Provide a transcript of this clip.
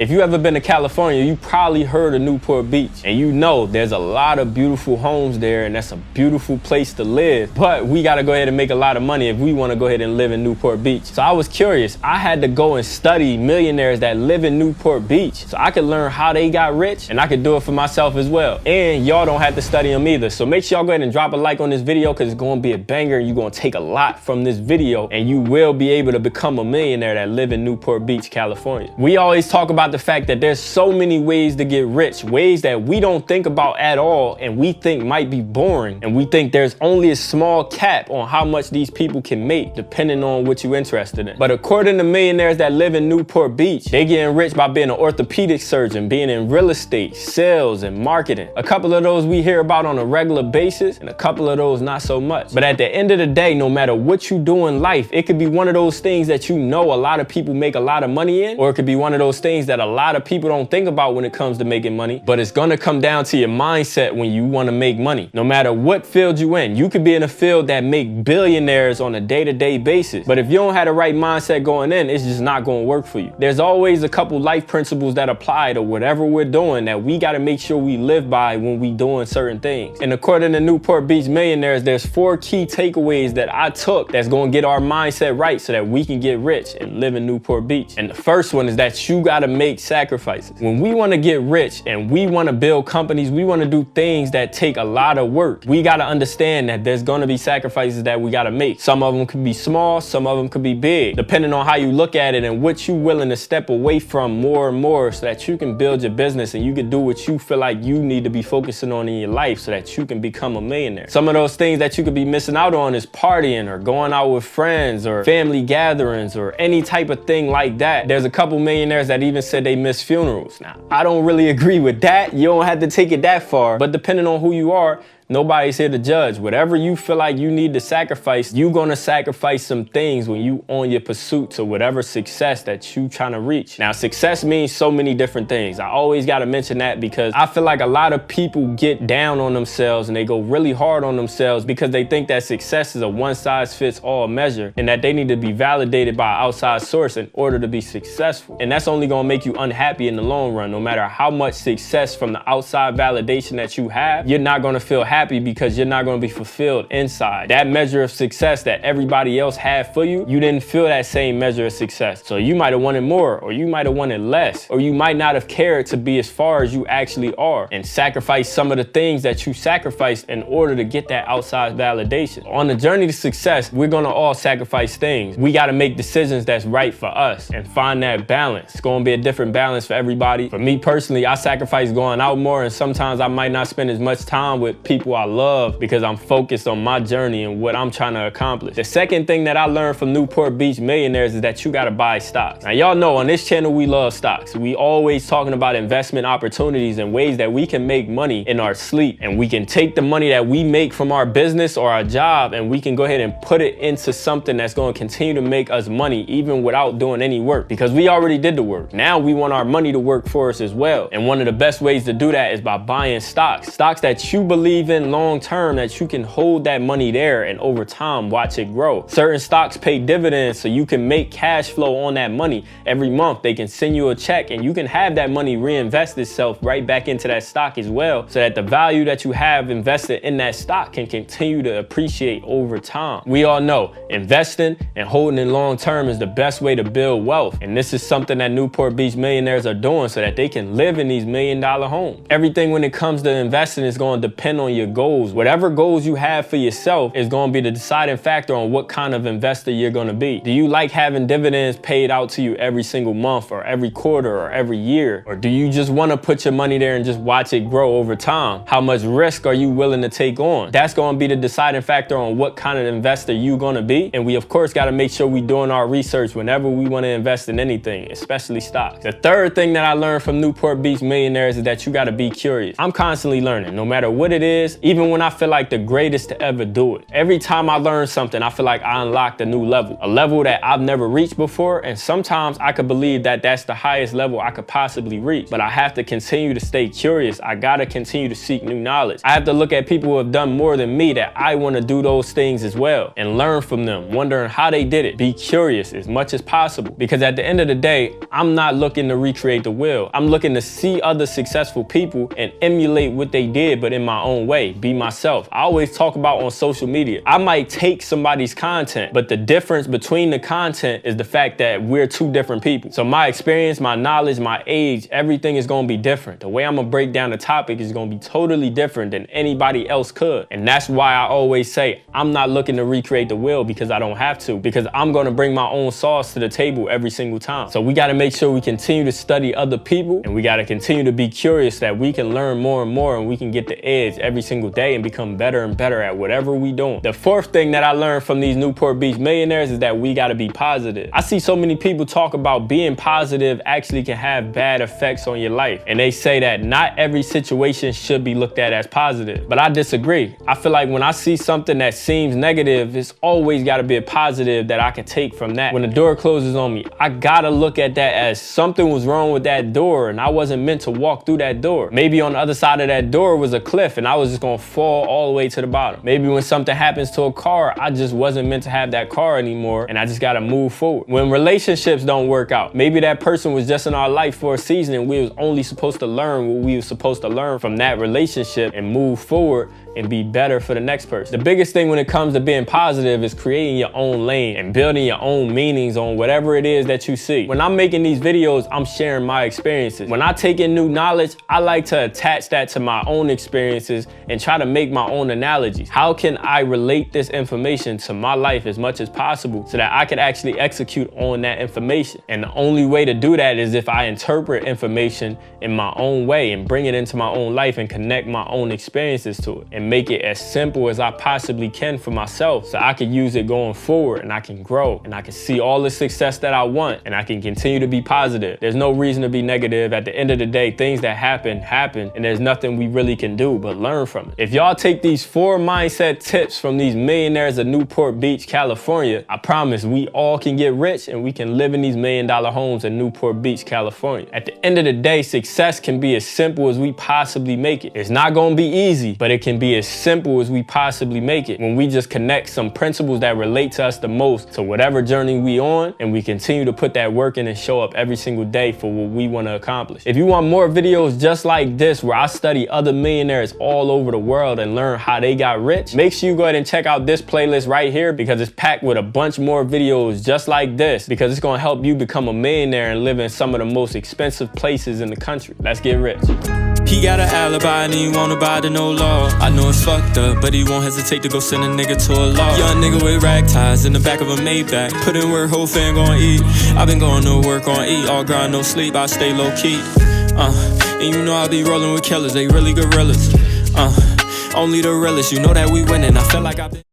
If you ever been to California, you probably heard of Newport Beach, and you know there's a lot of beautiful homes there, and that's a beautiful place to live. But we gotta go ahead and make a lot of money if we wanna go ahead and live in Newport Beach. So I was curious. I had to go and study millionaires that live in Newport Beach so I could learn how they got rich, and I could do it for myself as well. And y'all don't have to study them either. So make sure y'all go ahead and drop a like on this video, because it's gonna be a banger. You're gonna take a lot from this video, and you will be able to become a millionaire that live in Newport Beach, California. We always talk about the fact that there's so many ways to get rich, ways that we don't think about at all, and we think might be boring, and we think there's only a small cap on how much these people can make depending on what you're interested in. But according to millionaires that live in Newport Beach, they getting rich by being an orthopedic surgeon, being in real estate, sales, and marketing. A couple of those we hear about on a regular basis, and a couple of those not so much. But at the end of the day, no matter what you do in life, it could be one of those things that you know a lot of people make a lot of money in, or it could be one of those things that a lot of people don't think about when it comes to making money. But it's gonna come down to your mindset when you wanna make money. No matter what field you in, you could be in a field that make billionaires on a day-to-day basis. But if you don't have the right mindset going in, it's just not gonna work for you. There's always a couple life principles that apply to whatever we're doing that we gotta make sure we live by when we doing certain things. And according to Newport Beach millionaires, there's 4 key takeaways that I took that's gonna get our mindset right so that we can get rich and live in Newport Beach. And the first one is that you gotta make sacrifices. When we wanna get rich and we wanna build companies, we wanna do things that take a lot of work, we gotta understand that there's gonna be sacrifices that we gotta make. Some of them could be small, some of them could be big, depending on how you look at it and what you're willing to step away from more and more so that you can build your business and you can do what you feel like you need to be focusing on in your life so that you can become a millionaire. Some of those things that you could be missing out on is partying or going out with friends or family gatherings or any type of thing like that. There's a couple millionaires that even said they miss funerals. Now, I don't really agree with that. You don't have to take it that far, but depending on who you are, nobody's here to judge. Whatever you feel like you need to sacrifice, you're gonna sacrifice some things when you on your pursuit to whatever success that you trying to reach. Now, success means so many different things. I always gotta mention that because I feel like a lot of people get down on themselves and they go really hard on themselves because they think that success is a one-size-fits-all measure and that they need to be validated by an outside source in order to be successful. And that's only gonna make you unhappy in the long run. No matter how much success from the outside validation that you have, you're not gonna feel happy because you're not going to be fulfilled inside. That measure of success that everybody else had for you, you didn't feel that same measure of success. So you might have wanted more, or you might have wanted less, or you might not have cared to be as far as you actually are and sacrifice some of the things that you sacrificed in order to get that outside validation. On the journey to success, we're going to all sacrifice things. We got to make decisions that's right for us and find that balance. It's going to be a different balance for everybody. For me personally, I sacrifice going out more, and sometimes I might not spend as much time with people I love because I'm focused on my journey and what I'm trying to accomplish. The second thing that I learned from Newport Beach millionaires is that you got to buy stocks. Now, y'all know on this channel we love stocks. We always talking about investment opportunities and ways that we can make money in our sleep, and we can take the money that we make from our business or our job and we can go ahead and put it into something that's going to continue to make us money even without doing any work, because we already did the work. Now we want our money to work for us as well, and one of the best ways to do that is by buying stocks that you believe in long term, that you can hold that money there and over time watch it grow. Certain stocks pay dividends, so you can make cash flow on that money every month. They can send you a check and you can have that money reinvest itself right back into that stock as well, so that the value that you have invested in that stock can continue to appreciate over time. We all know investing and holding it long term is the best way to build wealth, and this is something that Newport Beach millionaires are doing so that they can live in these $1 million homes. Everything when it comes to investing is going to depend on your goals. Whatever goals you have for yourself is going to be the deciding factor on what kind of investor you're going to be. Do you like having dividends paid out to you every single month or every quarter or every year? Or do you just want to put your money there and just watch it grow over time? How much risk are you willing to take on? That's going to be the deciding factor on what kind of investor you're going to be. And we of course got to make sure we're doing our research whenever we want to invest in anything, especially stocks. The third thing that I learned from Newport Beach millionaires is that you got to be curious. I'm constantly learning. No matter what it is, greatest, even when I feel like the greatest to ever do it. Every time I learn something, I feel like I unlocked a new level, a level that I've never reached before, and sometimes I could believe that that's the highest level I could possibly reach. But I have to continue to stay curious. I gotta continue to seek new knowledge. I have to look at people who have done more than me, that I want to do those things as well, and learn from them, wondering how they did it. Be curious as much as possible, because at the end of the day, I'm not looking to recreate the wheel. I'm looking to see other successful people and emulate what they did, but in my own way, be myself. I always talk about on social media, I might take somebody's content, but the difference between the content is the fact that we're two different people. So my experience, my knowledge, my age, everything is going to be different. The way I'm going to break down the topic is going to be totally different than anybody else could. And that's why I always say I'm not looking to recreate the wheel, because I don't have to, because I'm going to bring my own sauce to the table every single time. So we got to make sure we continue to study other people, and we got to continue to be curious that we can learn more and more, and we can get the edge every single day and become better and better at whatever we doing. The fourth thing that I learned from these Newport Beach millionaires is that we got to be positive. I see so many people talk about being positive actually can have bad effects on your life, and they say that not every situation should be looked at as positive, but I disagree. I feel like when I see something that seems negative, it's always got to be a positive that I can take from that. When the door closes on me, I gotta look at that as something was wrong with that door, and I wasn't meant to walk through that door. Maybe on the other side of that door was a cliff, and I was just gonna fall all the way to the bottom. Maybe when something happens to a car, I just wasn't meant to have that car anymore, and I just gotta move forward. When relationships don't work out, maybe that person was just in our life for a season, and we was only supposed to learn what we was supposed to learn from that relationship and move forward and be better for the next person. The biggest thing when it comes to being positive is creating your own lane and building your own meanings on whatever it is that you see. When I'm making these videos, I'm sharing my experiences. When I take in new knowledge, I like to attach that to my own experiences and try to make my own analogies. How can I relate this information to my life as much as possible so that I can actually execute on that information? And the only way to do that is if I interpret information in my own way and bring it into my own life and connect my own experiences to it, and make it as simple as I possibly can for myself, so I can use it going forward, and I can grow, and I can see all the success that I want, and I can continue to be positive. There's no reason to be negative. At the end of the day, things that happen, and there's nothing we really can do but learn from it. If y'all take these 4 mindset tips from these millionaires of Newport Beach, California, I promise we all can get rich, and we can live in these $1 million homes in Newport Beach, California. At the end of the day, success can be as simple as we possibly make it. It's not gonna be easy, but it can be as simple as we possibly make it when we just connect some principles that relate to us the most to whatever journey we on, and we continue to put that work in and show up every single day for what we want to accomplish. If you want more videos just like this, where I study other millionaires all over the world and learn how they got rich, make sure you go ahead and check out this playlist right here, because it's packed with a bunch more videos just like this, because it's going to help you become a millionaire and live in some of the most expensive places in the country. Let's get rich. He got an alibi and he won't abide to no law. I know it's fucked up, but he won't hesitate to go send a nigga to a law. Young nigga with rag ties in the back of a Maybach. Put in work, whole fan gon' eat. I've been going to work on eat. All grind, no sleep, I stay low key. And you know I be rolling with killers, they really gorillas. Only the realest, you know that we winning. I feel like I've been